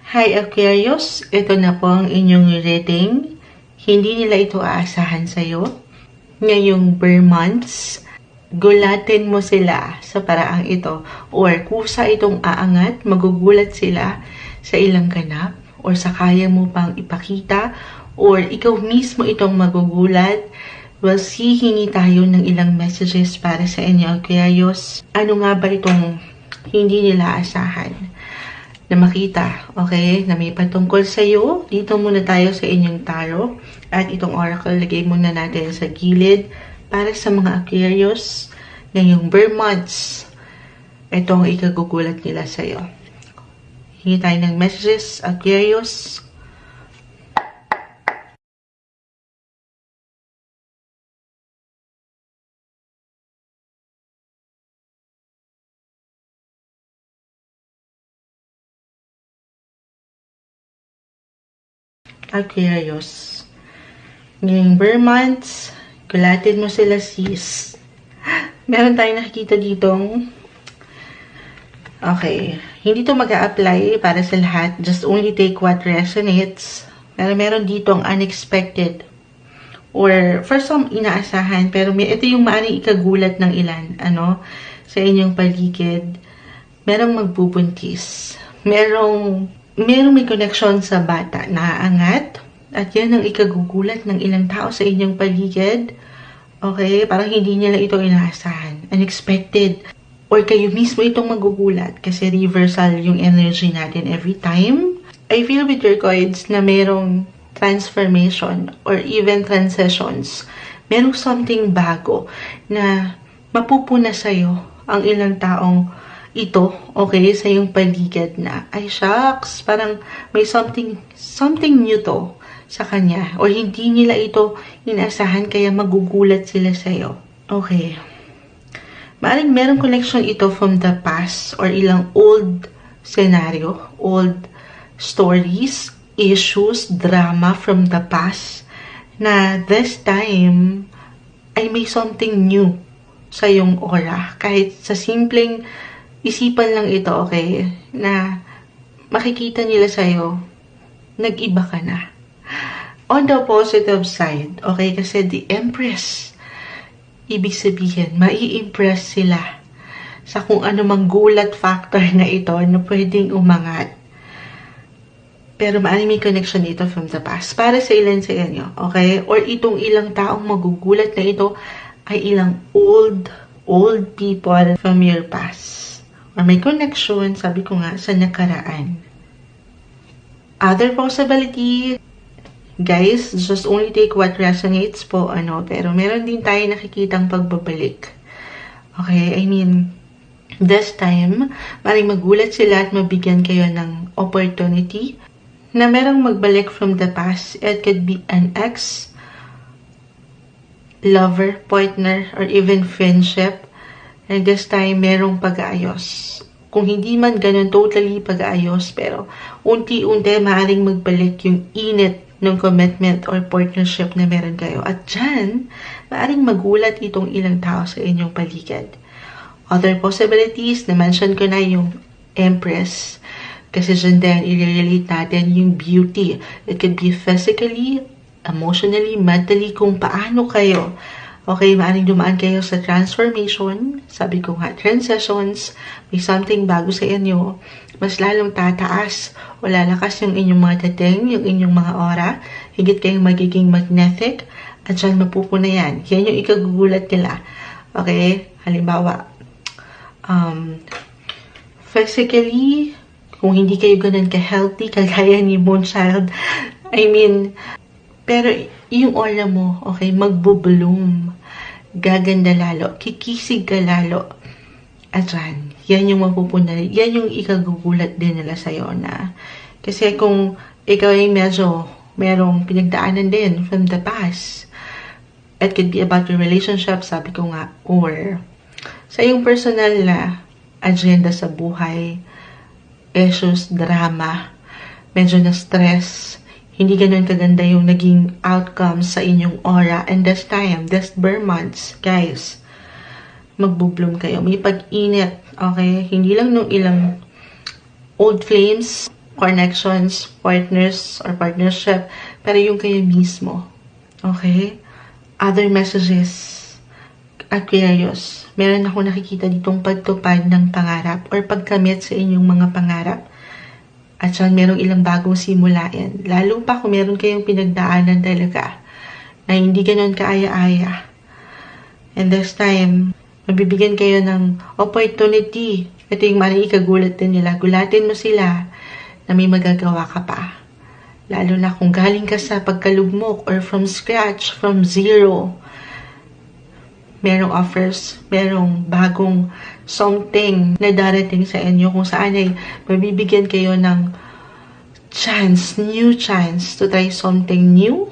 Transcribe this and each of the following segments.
Hi Aquarius, ito na po ang inyong reading. Hindi nila ito aasahan sa'yo. Ngayong bare months, gulatin mo sila sa paraang ito. Or kusa itong aangat, magugulat sila sa ilang ganap. Or sa kaya mo pang ipakita. Or ikaw mismo itong magugulat. We'll see, hingi tayo ng ilang messages para sa inyo Aquarius. Ano nga ba itong hindi nila aasahan na makita, okay, na may patungkol sa iyo? Dito muna tayo sa inyong tarot. At itong oracle, lagay muna natin sa gilid para sa mga Aquarius ngayong bare months. Ito ang ikagugulat nila sa iyo. Hingi tayo ng messages, Aquarius. Aquarius. Ngayong bare months, gulatin mo sila sis. Meron tayong nakikita ditong okay, hindi to mag-a-apply para sa lahat. Just only take what resonates. Pero meron ditong unexpected. Or for some, inaasahan. Pero ito yung maaaring ikagulat ng ilan. Sa inyong paligid. Merong magbubuntis. Merong may connection sa bata na aangat. At yan ang ikagugulat ng ilang tao sa inyong paligid. Okay? Parang hindi nila ito inaasahan. Unexpected. Or kayo mismo itong magugulat. Kasi reversal yung energy natin every time. I feel with your cards na merong transformation or even transitions. Merong something bago na mapupuna sa'yo ang ilang taong ito, okay, sa yung paligid na, ay shucks, parang may something new to sa kanya. Or hindi nila ito inaasahan kaya magugulat sila sa'yo. Okay. Maaaring merong connection ito from the past or ilang old scenario, old stories, issues, drama from the past na this time ay may something new sa yung aura. Kahit sa simpleng isipan lang ito, okay, na makikita nila sa'yo, nag-iba ka na. On the positive side, okay, kasi the Empress, ibig sabihin, mai-impress sila sa kung ano mang gulat factor na ito na pwedeng umangat. Pero maaaring may connection ito from the past. Para sa ilan sa inyo, okay? Or itong ilang taong magugulat na ito ay ilang old people from your past. Or may connection, sabi ko nga, sa nakaraan. Other possibility, guys, just only take what resonates po, pero meron din tayo nakikitang pagbabalik. Okay, I mean, this time, maring magulat sila at mabigyan kayo ng opportunity na merong magbalik from the past. It could be an ex, lover, partner, or even friendship. And this time, merong pag-aayos. Kung hindi man ganun totally pag-aayos, pero unti-unti maaaring magbalik yung init ng commitment or partnership na meron kayo. At dyan, maaaring magulat itong ilang tao sa inyong paligid. Other possibilities, na-mention ko na yung Empress. Kasi dyan din, i-relate natin yung beauty. It could be physically, emotionally, mentally, kung paano kayo. Okay, maaaring dumaan kayo sa transformation. Sabi ko nga, transitions. May something bago sa inyo. Mas lalong tataas o lalakas yung inyong mga dating, yung inyong mga aura. Higit kayong magiging magnetic. At dyan mapupuna yan. Yan yung ikagugulat nila. Okay? Halimbawa, physically, kung hindi kayo ganun ka-healthy, kagaya ni Moonchild, I mean, pero yung aura mo, okay, magbo-bloom. Gaganda lalo. Kikisig ka lalo. At yan yung mapupuna. Yan yung ikagugulat din nila sa'yo na. Kasi kung ikaw ay medyo merong pinagdaanan din from the past. It could be about your relationship, sabi ko nga. Or sa yung personal na agenda sa buhay, issues, drama, medyo na stress, hindi ganun kaganda yung naging outcomes sa inyong aura. And this time, this bare months, guys, magbubloom kayo. May pag-init, okay? Hindi lang nung ilang old flames, connections, partners, or partnership, pero yung kayo mismo. Okay? Other messages. Aquarius, meron ako nakikita ditong pagtupad ng pangarap or pagkamit sa inyong mga pangarap. At saan merong ilang bagong simulain. Lalo pa kung meron kayong pinagdaanan talaga na hindi ganon kaaya-aya. And this time, mabibigyan kayo ng opportunity. Ito yung maring ikagulat din nila. Gulatin mo sila na may magagawa ka pa. Lalo na kung galing ka sa pagkalugmok or from scratch, from zero. Merong offers, merong bagong something na darating sa inyo kung saan ay mabibigyan kayo ng chance, new chance to try something new.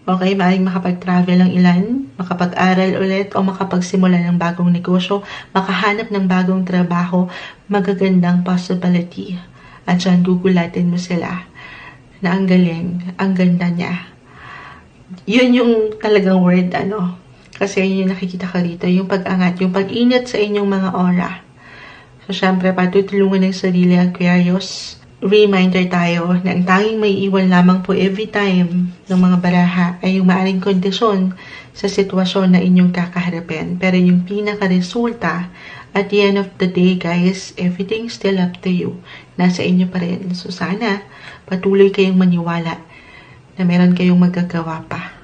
Okay, maaaring makapag-travel ang ilan, makapag-aral ulit, o makapagsimula ng bagong negosyo, makahanap ng bagong trabaho, magagandang possibility. At dyan gugulatin mo sila na ang galing, ang ganda niya. Yun yung talagang word, kasi yun yung nakikita ka rito, yung pag-angat, yung pag-ingat sa inyong mga aura. So, syempre, patutulungan ng sarili, Aquarius. Reminder tayo na ang tanging may iwan lamang po every time ng mga baraha ay yung maaring kondisyon sa sitwasyon na inyong kakaharapin. Pero yung pinaka-resulta, at the end of the day, guys, everything's still up to you. Nasa inyo pa rin. So, sana patuloy kayong maniwala na meron kayong magagawa pa.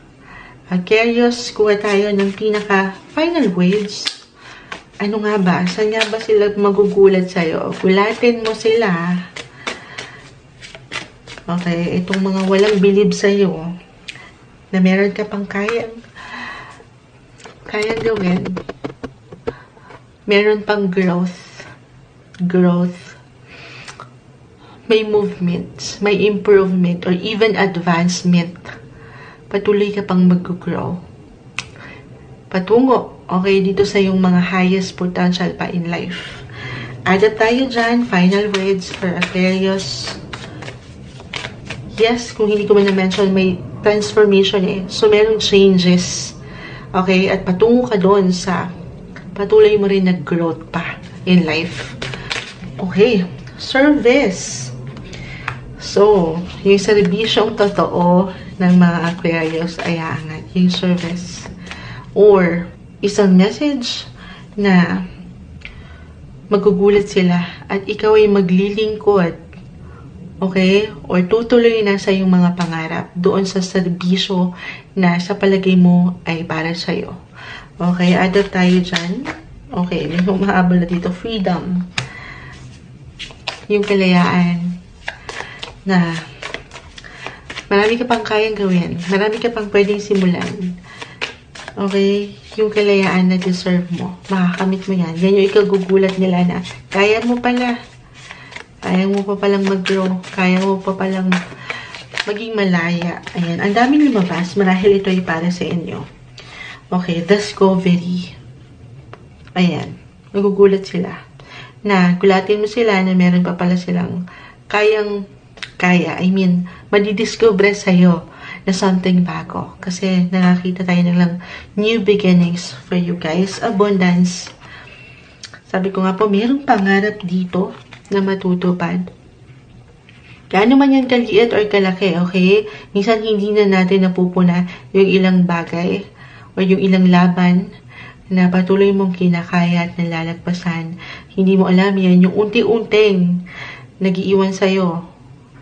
Aquarius, kuha tayo ng pinaka-final words. Ano nga ba? Saan nga ba sila magugulat sa'yo? Gulatin mo sila. Okay, itong mga walang bilib sa'yo na meron ka pang kayang gawin. Meron pang growth. May movement, may improvement, or even advancement. Patuloy ka pang mag-grow. Patungo, okay, dito sa yung mga highest potential pa in life. Add tayo dyan, final words for Aquarius. Yes, kung hindi ko man na-mention, may transformation So, merong changes. Okay, at patungo ka doon sa patuloy mo rin nag-growth pa in life. Okay, service. So, yung serbisyong totoo ng mga Aquarius ay aangat. Yung service. Or, isang message na magugulat sila at ikaw ay maglilingkod. Okay? Or tutuloy na sa iyong mga pangarap doon sa serbisyo na sa palagay mo ay para sa'yo. Okay? Add tayo dyan. Okay. May humahabol na dito. Freedom. Yung kalayaan na marami ka pang kayang gawin. Marami ka pang pwedeng simulan. Okay? Yung kalayaan na deserve mo. Makakamit mo yan. Yan yung ikagugulat nila na kaya mo pala. Kaya mo pa palang mag-grow. Kaya mo pa palang maging malaya. Ayan. Ang daming lumabas. Marahil ito ay para sa inyo. Okay. Discovery. Ayan. Magugulat sila. Na gulatin mo sila na meron pa pala silang kaya. I mean, madidiscover sa'yo na something bago. Kasi nakakita tayo ng lang new beginnings for you guys. Abundance. Sabi ko nga po, mayroong pangarap dito na matutupad. Gaano man yan kaliit or kalaki, okay? Minsan hindi na natin napupuna yung ilang bagay o yung ilang laban na patuloy mong kinakaya at nalalagpasan. Hindi mo alam yan, yung unti-unting nag-iiwan sa'yo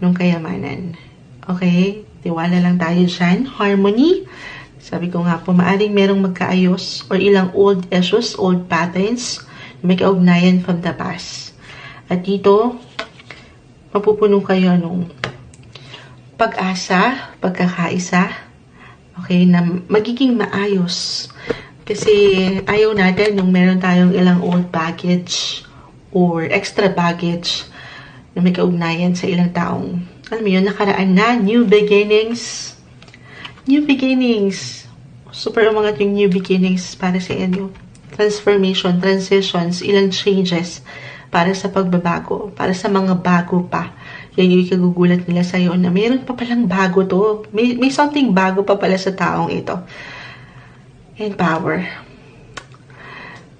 ng kayamanan. Okay? Tiwala lang tayo dyan. Harmony. Sabi ko nga po, maaring merong magkaayos or ilang old issues, old patterns na may kaugnayan from the past. At dito, mapupuno kayo nung pag-asa, pagkakaisa, okay, na magiging maayos. Kasi ayaw natin nung meron tayong ilang old baggage or extra baggage na may kaugnayan sa ilang taong, alam mo yun, nakaraan na, new beginnings. New beginnings. Super umangat yung new beginnings para sa inyo. Transformation, transitions, ilang changes para sa pagbabago, para sa mga bago pa. Yan yung ikagugulat nila sa'yo na mayroon pa palang bago to. May something bago pa pala sa taong ito. And power.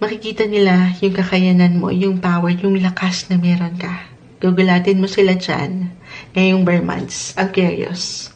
Makikita nila yung kakayanan mo, yung power, yung lakas na meron ka. Gugulatin mo sila dyan ngayong bare months. Aquarius.